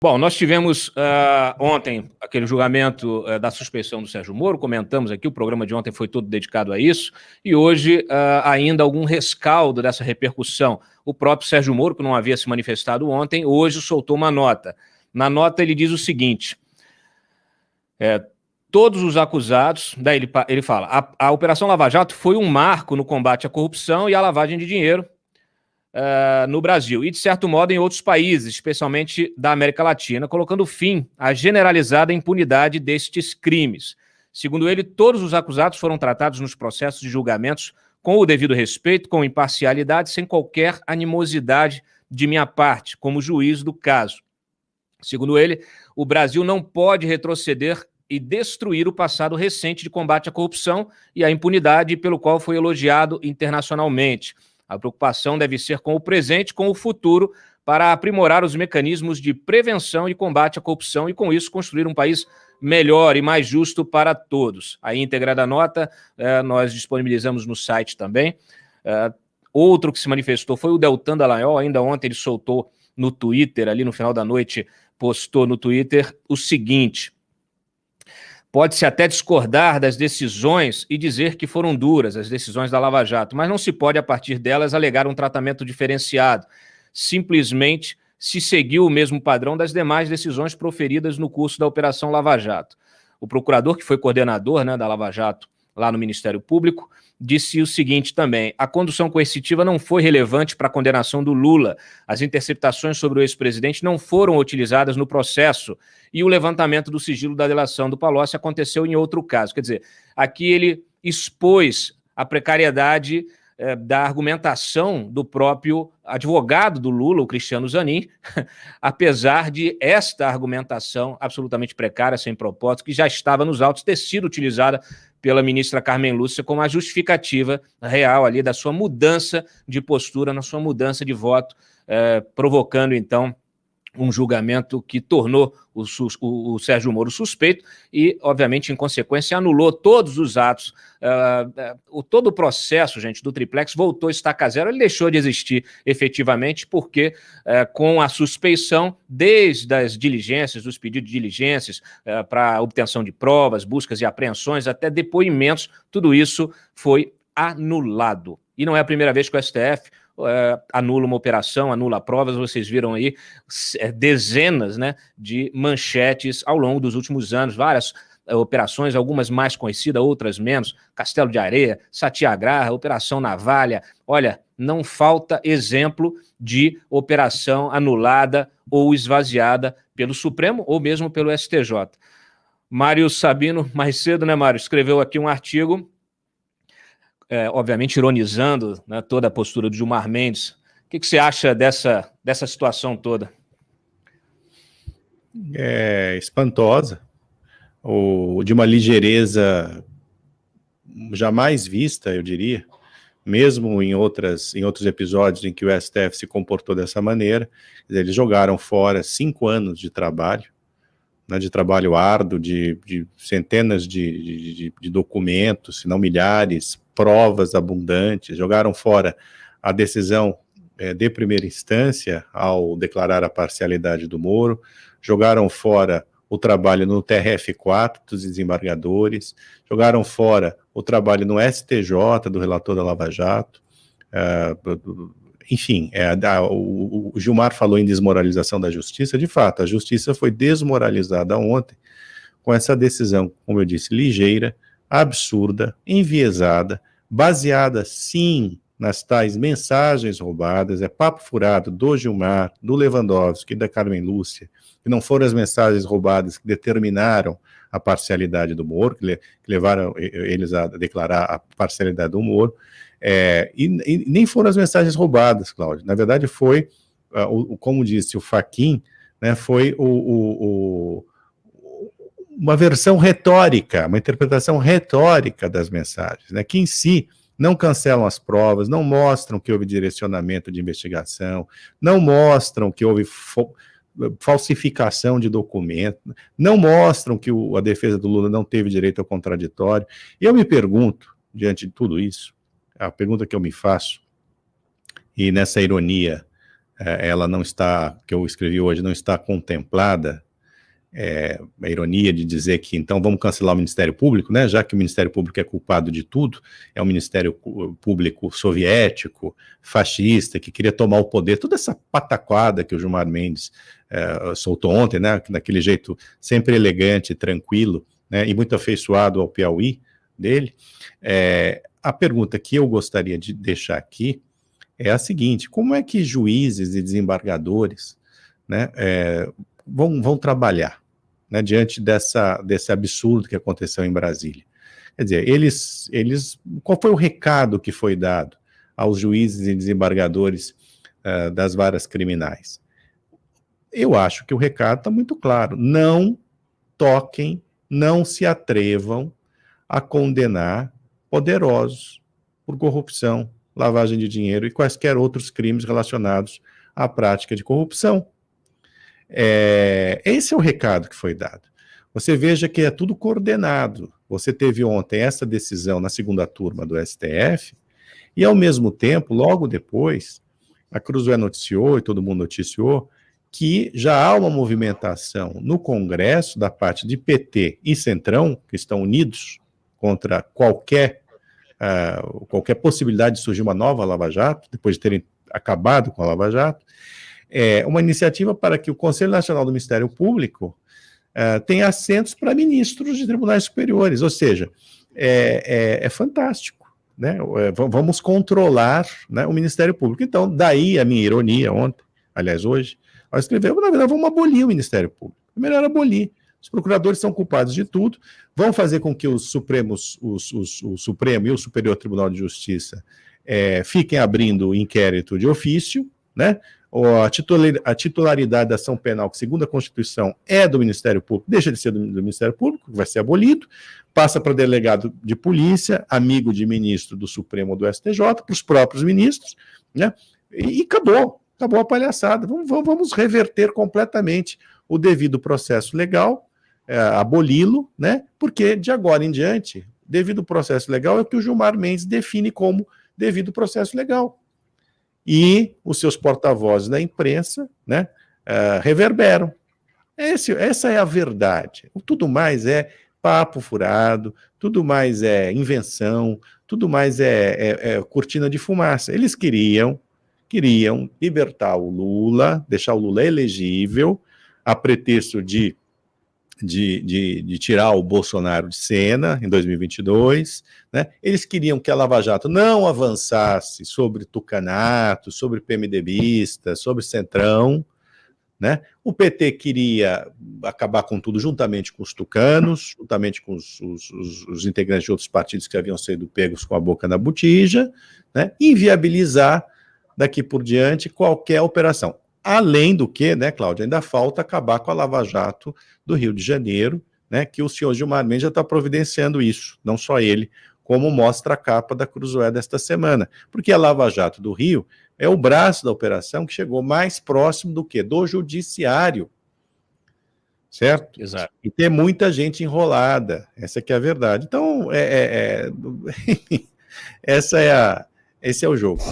Bom, nós tivemos ontem aquele julgamento da suspeição do Sérgio Moro, comentamos aqui, o programa de ontem foi todo dedicado a isso, e hoje ainda algum rescaldo dessa repercussão. O próprio Sérgio Moro, que não havia se manifestado ontem, hoje soltou uma nota. Na nota ele diz o seguinte, todos os acusados, daí ele fala, a Operação Lava Jato foi um marco no combate à corrupção e à lavagem de dinheiro, no Brasil e, de certo modo, em outros países, especialmente da América Latina, colocando fim à generalizada impunidade destes crimes. Segundo ele, todos os acusados foram tratados nos processos de julgamentos com o devido respeito, com imparcialidade, sem qualquer animosidade de minha parte, como juiz do caso. Segundo ele, o Brasil não pode retroceder e destruir o passado recente de combate à corrupção e à impunidade, pelo qual foi elogiado internacionalmente. A preocupação deve ser com o presente, com o futuro, para aprimorar os mecanismos de prevenção e combate à corrupção e, com isso, construir um país melhor e mais justo para todos. A íntegra da nota nós disponibilizamos no site também. Outro que se manifestou foi o Deltan Dallagnol. Ainda ontem ele soltou no Twitter, ali no final da noite, postou no Twitter o seguinte: pode-se até discordar das decisões e dizer que foram duras as decisões da Lava Jato, mas não se pode, a partir delas, alegar um tratamento diferenciado. Simplesmente se seguiu o mesmo padrão das demais decisões proferidas no curso da Operação Lava Jato. O procurador, que foi coordenador da Lava Jato lá no Ministério Público, disse o seguinte também: a condução coercitiva não foi relevante para a condenação do Lula, as interceptações sobre o ex-presidente não foram utilizadas no processo e o levantamento do sigilo da delação do Palocci aconteceu em outro caso. Quer dizer, aqui ele expôs a precariedade da argumentação do próprio advogado do Lula, o Cristiano Zanin, apesar de esta argumentação absolutamente precária, sem propósito, que já estava nos autos, ter sido utilizada pela ministra Carmen Lúcia como a justificativa real ali da sua mudança de postura, na sua mudança de voto, provocando, então, um julgamento que tornou o Sérgio Moro suspeito e, obviamente, em consequência, anulou todos os atos. Todo o processo, gente, do triplex voltou a estaca zero. Ele deixou de existir efetivamente porque, com a suspeição, desde as diligências, dos pedidos de diligências para obtenção de provas, buscas e apreensões, até depoimentos, tudo isso foi anulado. E não é a primeira vez que o STF anula uma operação, anula provas. Vocês viram aí dezenas de manchetes ao longo dos últimos anos, várias operações, algumas mais conhecidas, outras menos, Castelo de Areia, Satyagraha, Operação Navalha. Olha, não falta exemplo de operação anulada ou esvaziada pelo Supremo ou mesmo pelo STJ. Mário Sabino, mais cedo, Mário, escreveu aqui um artigo, obviamente ironizando toda a postura do Gilmar Mendes. O que você acha dessa situação toda? É espantosa, de uma ligeireza jamais vista, eu diria, mesmo em outros episódios em que o STF se comportou dessa maneira. Eles jogaram fora 5 anos de trabalho árduo, de centenas de documentos, se não milhares, provas abundantes, jogaram fora a decisão de primeira instância ao declarar a parcialidade do Moro, jogaram fora o trabalho no TRF4 dos desembargadores, jogaram fora o trabalho no STJ do relator da Lava Jato. Enfim, o Gilmar falou em desmoralização da justiça. De fato, a justiça foi desmoralizada ontem com essa decisão, como eu disse, ligeira, absurda, enviesada, baseada, sim, nas tais mensagens roubadas. É papo furado do Gilmar, do Lewandowski e da Carmen Lúcia, que não foram as mensagens roubadas que determinaram a parcialidade do Moro, que levaram eles a declarar a parcialidade do Moro. E nem foram as mensagens roubadas, Cláudio. Na verdade, foi, como disse o Fachin, foi uma versão retórica, uma interpretação retórica das mensagens, que em si não cancelam as provas, não mostram que houve direcionamento de investigação, não mostram que houve falsificação de documento, não mostram que a defesa do Lula não teve direito ao contraditório. E eu me pergunto, diante de tudo isso, a pergunta que eu me faço, e nessa ironia ela não está, que eu escrevi hoje, não está contemplada, a ironia de dizer que então vamos cancelar o Ministério Público, né, já que o Ministério Público é culpado de tudo, é um Ministério Público soviético, fascista, que queria tomar o poder, toda essa pataquada que o Gilmar Mendes soltou ontem, né, daquele jeito sempre elegante, tranquilo, né, e muito afeiçoado ao Piauí dele. A pergunta que eu gostaria de deixar aqui é a seguinte: como é que juízes e desembargadores, né, vão trabalhar, né, diante desse absurdo que aconteceu em Brasília? Quer dizer, qual foi o recado que foi dado aos juízes e desembargadores das varas criminais? Eu acho que o recado está muito claro: não toquem, não se atrevam a condenar poderosos por corrupção, lavagem de dinheiro e quaisquer outros crimes relacionados à prática de corrupção. Esse é o recado que foi dado. Você veja que é tudo coordenado. Você teve ontem essa decisão na segunda turma do STF e, ao mesmo tempo, logo depois, a Cruzoé noticiou, e todo mundo noticiou, que já há uma movimentação no Congresso da parte de PT e Centrão, que estão unidos contra qualquer possibilidade de surgir uma nova Lava Jato, depois de terem acabado com a Lava Jato, uma iniciativa para que o Conselho Nacional do Ministério Público tenha assentos para ministros de tribunais superiores, ou seja, é fantástico, né? Vamos controlar, né, o Ministério Público. Então, daí a minha ironia ontem, aliás, hoje, ao escrever, na verdade, vamos abolir o Ministério Público. É melhor abolir. Os procuradores são culpados de tudo, vão fazer com que o Supremo e o Superior Tribunal de Justiça fiquem abrindo inquérito de ofício, né? A titularidade da ação penal, que segundo a Constituição é do Ministério Público, deixa de ser do Ministério Público, vai ser abolido, passa para delegado de polícia, amigo de ministro do Supremo ou do STJ, para os próprios ministros, né? E acabou a palhaçada. Vamos reverter completamente o devido processo legal, aboli-lo, né? Porque de agora em diante, devido processo legal é o que o Gilmar Mendes define como devido processo legal. E os seus porta-vozes da imprensa, né, reverberam. Essa é a verdade. Tudo mais é papo furado, tudo mais é invenção, tudo mais é cortina de fumaça. Eles queriam libertar o Lula, deixar o Lula elegível, a pretexto de tirar o Bolsonaro de cena em 2022, né? Eles queriam que a Lava Jato não avançasse sobre tucanato, sobre PMDBista, sobre Centrão, né? O PT queria acabar com tudo juntamente com os tucanos, juntamente com os integrantes de outros partidos que haviam sido pegos com a boca na botija, né? Inviabilizar daqui por diante qualquer operação. Além do que, né, Cláudia, ainda falta acabar com a Lava Jato do Rio de Janeiro, né, que o senhor Gilmar Mendes já está providenciando isso, não só ele, como mostra a capa da Cruzoé desta semana. Porque a Lava Jato do Rio é o braço da operação que chegou mais próximo do quê? Do judiciário, certo? Exato. E tem muita gente enrolada, essa que é a verdade. Então, esse é o jogo.